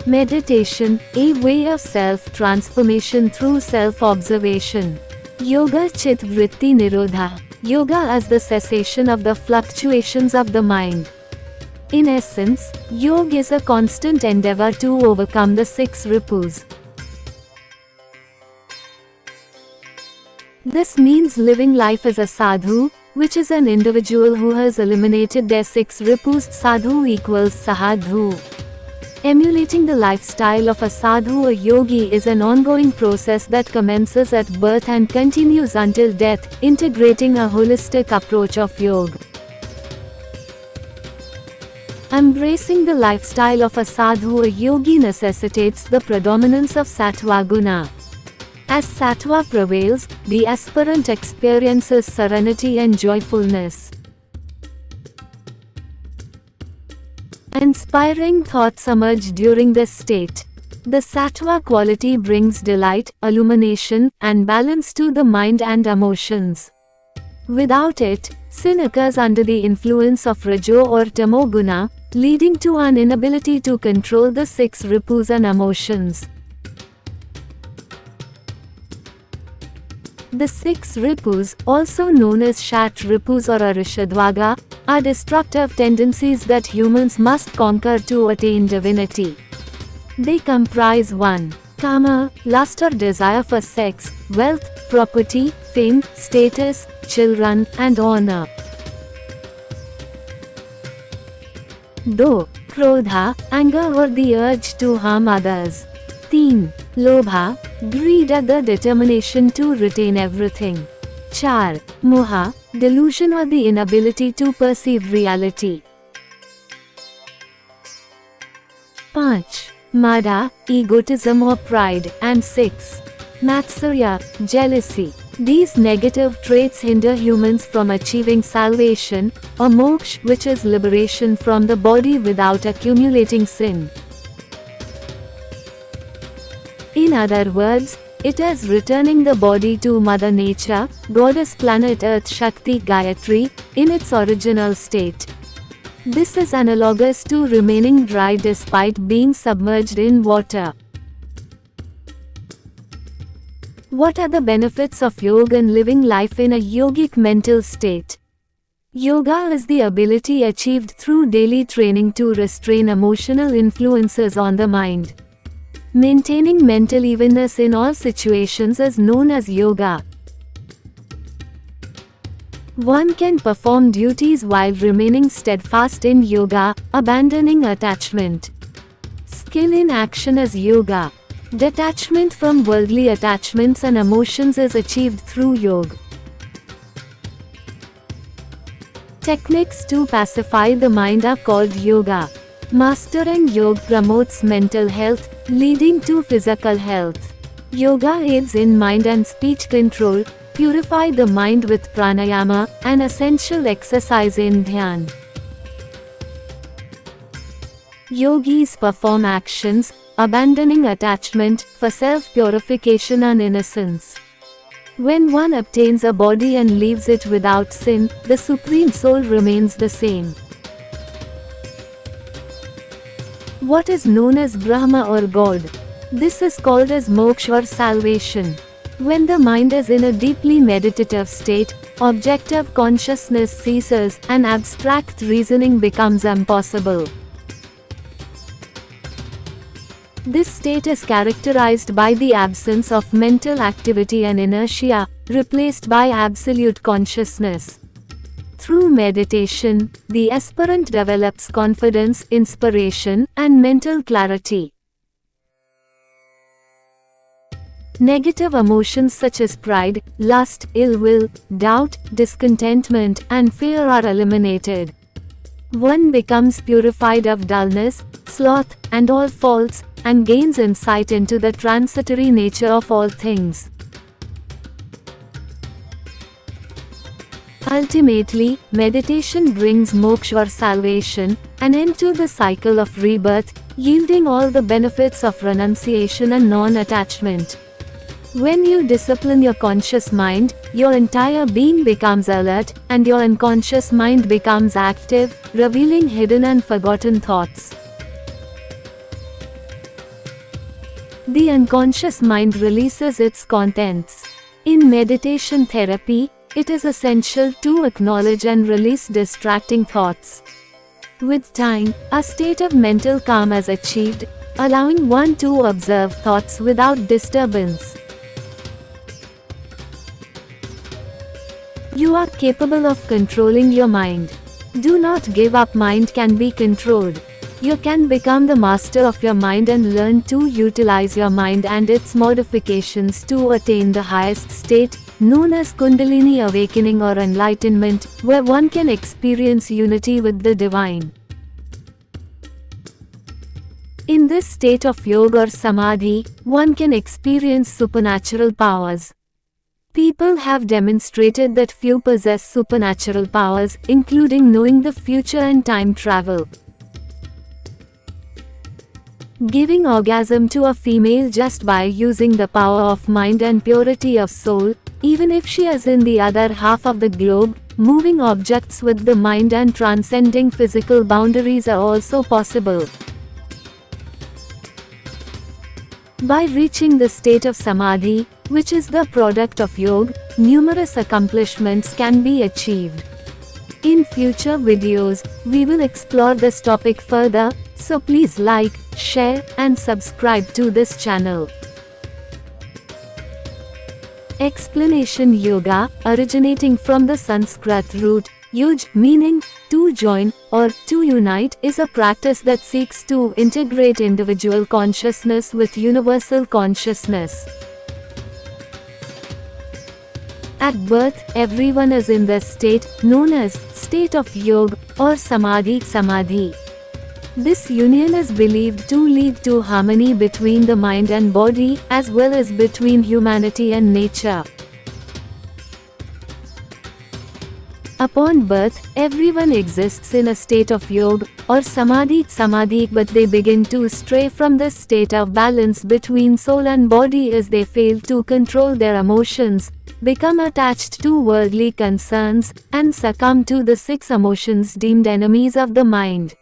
Meditation, a way of self-transformation through self-observation. Yoga Chit Vritti Nirodha. Yoga as the cessation of the fluctuations of the mind. In essence, yoga is a constant endeavor to overcome the 6 ripus. This means living life as a sadhu, which is an individual who has eliminated their 6 ripus. Sadhu equals sahadhu. Emulating the lifestyle of a sadhu or yogi is an ongoing process that commences at birth and continues until death, integrating a holistic approach of yoga. Embracing the lifestyle of a sadhu or yogi necessitates the predominance of sattva guna. As sattva prevails, the aspirant experiences serenity and joyfulness. Inspiring thoughts emerge during this state. The sattva quality brings delight, illumination, and balance to the mind and emotions. Without it, sin occurs under the influence of rajo or tamo guna, leading to an inability to control the 6 ripus and emotions. The 6 ripus, also known as Shat ripus or Arishadvaga, are destructive tendencies that humans must conquer to attain divinity. They comprise 1. Kama, lust or desire for sex, wealth, property, fame, status, children, and honor. 2. Krodha, anger or the urge to harm others. 3. Lobha, greed or the determination to retain everything. 4. Moha, delusion or the inability to perceive reality. 5. Mada, egotism or pride, and 6. Matsarya, jealousy. These negative traits hinder humans from achieving salvation, or moksha, which is liberation from the body without accumulating sin. In other words, it is returning the body to Mother Nature, Goddess Planet Earth Shakti Gayatri, in its original state. This is analogous to remaining dry despite being submerged in water. What are the benefits of yoga and living life in a yogic mental state? Yoga is the ability achieved through daily training to restrain emotional influences on the mind. Maintaining mental evenness in all situations is known as yoga. One can perform duties while remaining steadfast in yoga, abandoning attachment. Skill in action is yoga. Detachment from worldly attachments and emotions is achieved through yoga. Techniques to pacify the mind are called yoga. Mastering yoga promotes mental health, leading to physical health. Yoga aids in mind and speech control, purify the mind with pranayama, an essential exercise in dhyan. Yogis perform actions, abandoning attachment, for self-purification and innocence. When one obtains a body and leaves it without sin, the Supreme Soul remains the same. What is known as Brahma or God? This is called as moksha or salvation. When the mind is in a deeply meditative state, objective consciousness ceases, and abstract reasoning becomes impossible. This state is characterized by the absence of mental activity and inertia, replaced by absolute consciousness. Through meditation, the aspirant develops confidence, inspiration, and mental clarity. Negative emotions such as pride, lust, ill will, doubt, discontentment, and fear are eliminated. One becomes purified of dullness, sloth, and all faults, and gains insight into the transitory nature of all things. Ultimately, meditation brings moksha or salvation, an end to the cycle of rebirth, yielding all the benefits of renunciation and non-attachment. When you discipline your conscious mind, your entire being becomes alert, and your unconscious mind becomes active, revealing hidden and forgotten thoughts. the unconscious mind releases its contents. In meditation therapy, it is essential to acknowledge and release distracting thoughts. With time, a state of mental calm is achieved, allowing one to observe thoughts without disturbance. You are capable of controlling your mind. Do not give up. Mind can be controlled. You can become the master of your mind and learn to utilize your mind and its modifications to attain the highest state, known as Kundalini awakening or enlightenment, where one can experience unity with the divine. In this state of yoga or samadhi, one can experience supernatural powers. People have demonstrated that few possess supernatural powers, including knowing the future and time travel. Giving orgasm to a female just by using the power of mind and purity of soul, even if she is in the other half of the globe, moving objects with the mind and transcending physical boundaries are also possible. By reaching the state of samadhi, which is the product of yoga, numerous accomplishments can be achieved. In future videos, we will explore this topic further, so please like, share, and subscribe to this channel. Explanation: Yoga, originating from the Sanskrit root yuj, meaning to join or to unite, is a practice that seeks to integrate individual consciousness with universal consciousness. At birth, everyone is in this state, known as state of yoga or samadhi. This union is believed to lead to harmony between the mind and body, as well as between humanity and nature. Upon birth, everyone exists in a state of yoga or samadhi, but they begin to stray from this state of balance between soul and body as they fail to control their emotions, become attached to worldly concerns, and succumb to the 6 emotions deemed enemies of the mind.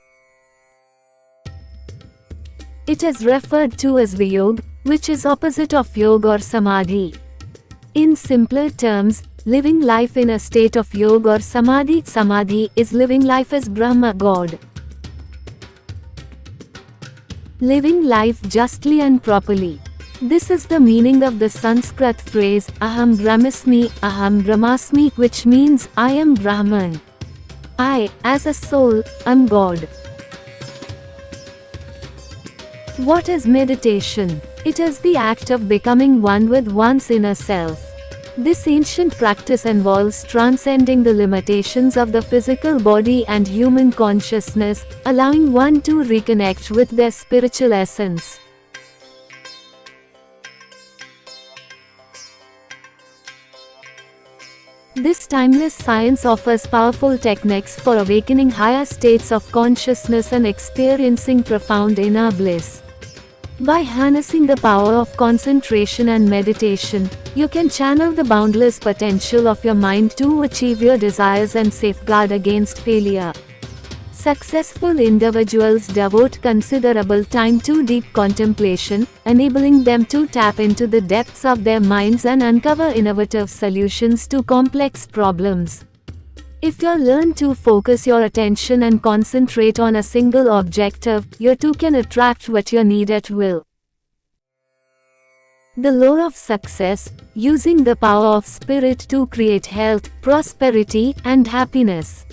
It is referred to as Viyog, which is opposite of yoga or samadhi. In simpler terms, living life in a state of yoga or samadhi is living life as Brahma God. Living life justly and properly. This is the meaning of the Sanskrit phrase Aham Brahmasmi, which means I am Brahman. I, as a soul, am God. What is meditation? It is the act of becoming one with one's inner self. This ancient practice involves transcending the limitations of the physical body and human consciousness, allowing one to reconnect with their spiritual essence. This timeless science offers powerful techniques for awakening higher states of consciousness and experiencing profound inner bliss. By harnessing the power of concentration and meditation, you can channel the boundless potential of your mind to achieve your desires and safeguard against failure. Successful individuals devote considerable time to deep contemplation, enabling them to tap into the depths of their minds and uncover innovative solutions to complex problems. If you learn to focus your attention and concentrate on a single objective, you too can attract what you need at will. The law of success: using the power of spirit to create health, prosperity, and happiness.